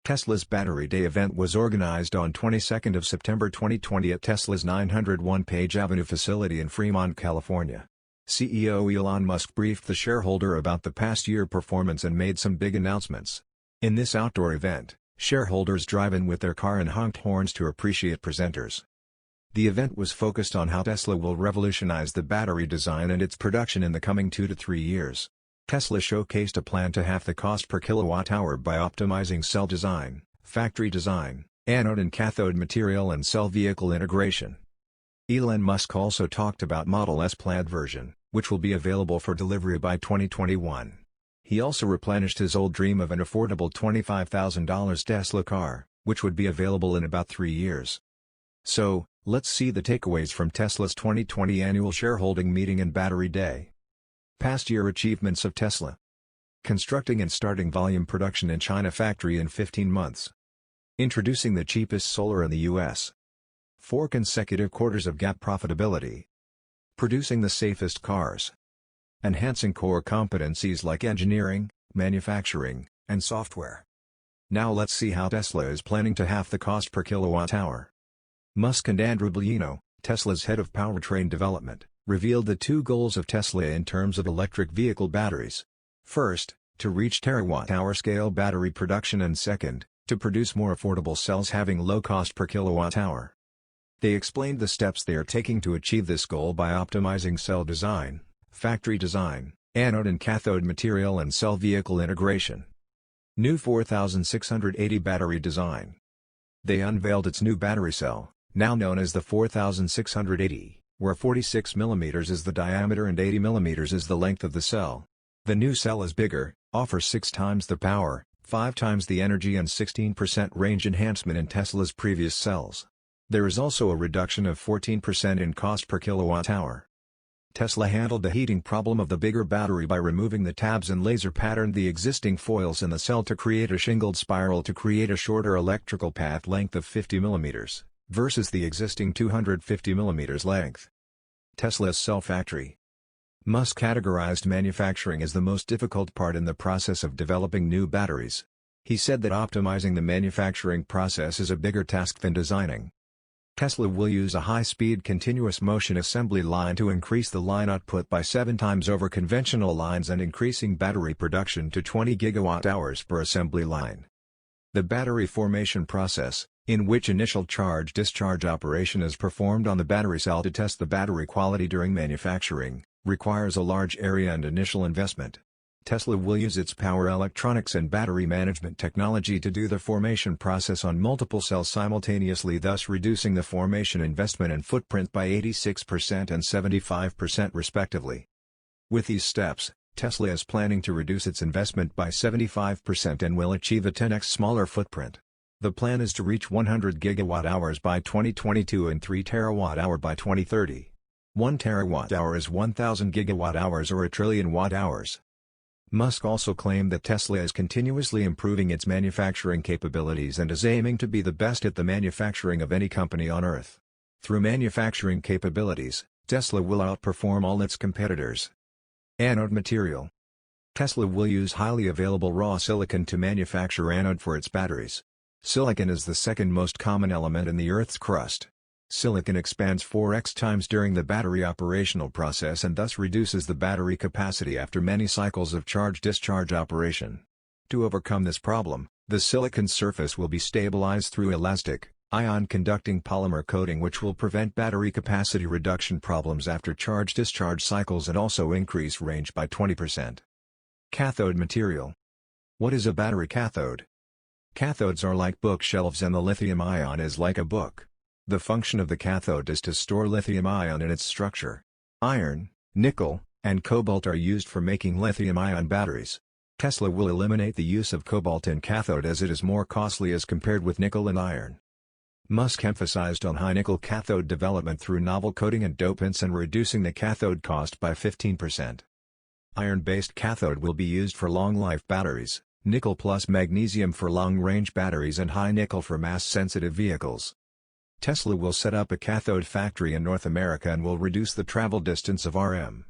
Tesla's Battery Day event was organized on 22nd of September 2020 at Tesla's 901 Page Avenue facility in Fremont, California. CEO Elon Musk briefed the shareholder about the past year performance and made some big announcements. In this outdoor event, shareholders drive in with their car and honked horns to appreciate presenters. The event was focused on how Tesla will revolutionize the battery design and its production in the coming 2 to 3 years. Tesla showcased a plan to halve the cost per kilowatt-hour by optimizing cell design, factory design, anode and cathode material and cell vehicle integration. Elon Musk also talked about Model S Plaid version, which will be available for delivery by 2021. He also replenished his old dream of an affordable $25,000 Tesla car, which would be available in about 3 years. So, let's see the takeaways from Tesla's 2020 annual shareholding meeting and Battery Day. Past year achievements of Tesla. Constructing and starting volume production in China factory in 15 months. Introducing the cheapest solar in the US. 4 consecutive quarters of GAAP profitability. Producing the safest cars. Enhancing core competencies like engineering, manufacturing, and software. Now let's see how Tesla is planning to halve the cost per kilowatt-hour. Musk and Andrew Bellino, Tesla's head of powertrain development, revealed the 2 goals of Tesla in terms of electric vehicle batteries. First, to reach terawatt-hour scale battery production, and second, to produce more affordable cells having low cost per kilowatt-hour. They explained the steps they are taking to achieve this goal by optimizing cell design, factory design, anode and cathode material and cell vehicle integration. New 4680 battery design. They unveiled its new battery cell, now known as the 4680. Where 46 mm is the diameter and 80 mm is the length of the cell. The new cell is bigger, offers 6 times the power, 5 times the energy and 16% range enhancement in Tesla's previous cells. There is also a reduction of 14% in cost per kilowatt-hour. Tesla handled the heating problem of the bigger battery by removing the tabs and laser patterned the existing foils in the cell to create a shingled spiral to create a shorter electrical path length of 50 mm, versus the existing 250 mm length. Tesla's cell factory. Musk categorized manufacturing as the most difficult part in the process of developing new batteries. He said that optimizing the manufacturing process is a bigger task than designing. Tesla will use a high-speed continuous motion assembly line to increase the line output by 7 times over conventional lines and increasing battery production to 20 gigawatt-hours per assembly line. The battery formation process, in which initial charge-discharge operation is performed on the battery cell to test the battery quality during manufacturing, requires a large area and initial investment. Tesla will use its power electronics and battery management technology to do the formation process on multiple cells simultaneously, thus reducing the formation investment and footprint by 86% and 75% respectively. With these steps, Tesla is planning to reduce its investment by 75% and will achieve a 10x smaller footprint. The plan is to reach 100 gigawatt-hours by 2022 and 3 terawatt-hour by 2030. 1 terawatt-hour is 1,000 gigawatt-hours or a trillion watt-hours. Musk also claimed that Tesla is continuously improving its manufacturing capabilities and is aiming to be the best at the manufacturing of any company on Earth. Through manufacturing capabilities, Tesla will outperform all its competitors. Anode Material. Tesla will use highly available raw silicon to manufacture anode for its batteries. Silicon is the second most common element in the Earth's crust. Silicon expands 4x times during the battery operational process and thus reduces the battery capacity after many cycles of charge-discharge operation. To overcome this problem, the silicon surface will be stabilized through elastic, ion-conducting polymer coating, which will prevent battery capacity reduction problems after charge-discharge cycles and also increase range by 20%. Cathode Material. What is a battery cathode? Cathodes are like bookshelves and the lithium-ion is like a book. The function of the cathode is to store lithium-ion in its structure. Iron, nickel, and cobalt are used for making lithium-ion batteries. Tesla will eliminate the use of cobalt in cathode as it is more costly as compared with nickel and iron. Musk emphasized on high-nickel cathode development through novel coating and dopants and reducing the cathode cost by 15%. Iron-based cathode will be used for long-life batteries, nickel plus magnesium for long-range batteries and high nickel for mass-sensitive vehicles. Tesla will set up a cathode factory in North America and will reduce the travel distance of RM.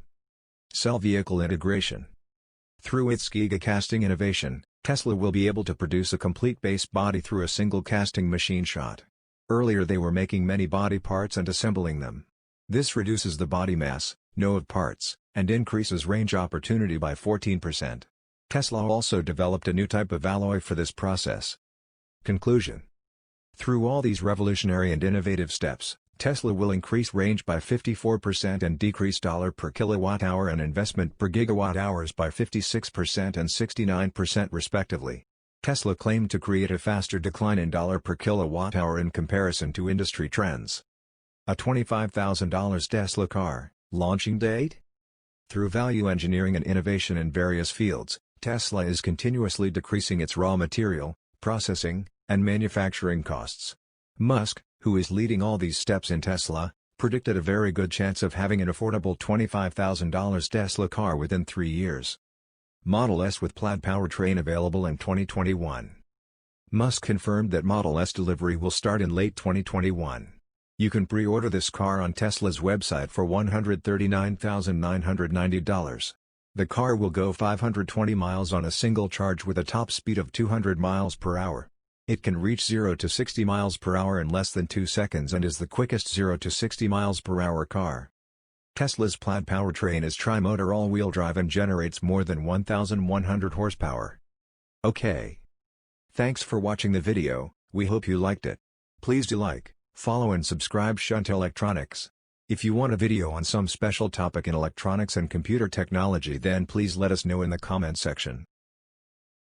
Cell vehicle integration. Through its gigacasting innovation, Tesla will be able to produce a complete base body through a single casting machine shot. Earlier they were making many body parts and assembling them. This reduces the body mass, no of parts, and increases range opportunity by 14%. Tesla also developed a new type of alloy for this process. Conclusion. Through all these revolutionary and innovative steps, Tesla will increase range by 54% and decrease dollar per kilowatt-hour and investment per gigawatt-hours by 56% and 69% respectively. Tesla claimed to create a faster decline in dollar per kilowatt-hour in comparison to industry trends. A $25,000 Tesla car, launching date? Through value engineering and innovation in various fields, Tesla is continuously decreasing its raw material, processing, and manufacturing costs. Musk, who is leading all these steps in Tesla, predicted a very good chance of having an affordable $25,000 Tesla car within 3 years. Model S with Plaid powertrain available in 2021. Musk confirmed that Model S delivery will start in late 2021. You can pre-order this car on Tesla's website for $139,990. The car will go 520 miles on a single charge with a top speed of 200 miles per hour. It can reach 0 to 60 miles per hour in less than 2 seconds and is the quickest 0 to 60 miles per hour car. Tesla's Plaid powertrain is tri-motor all-wheel drive and generates more than 1,100 horsepower. Okay. Thanks for watching the video, we hope you liked it. Please do like, follow and subscribe Shunt Electronics. If you want a video on some special topic in electronics and computer technology then please let us know in the comment section.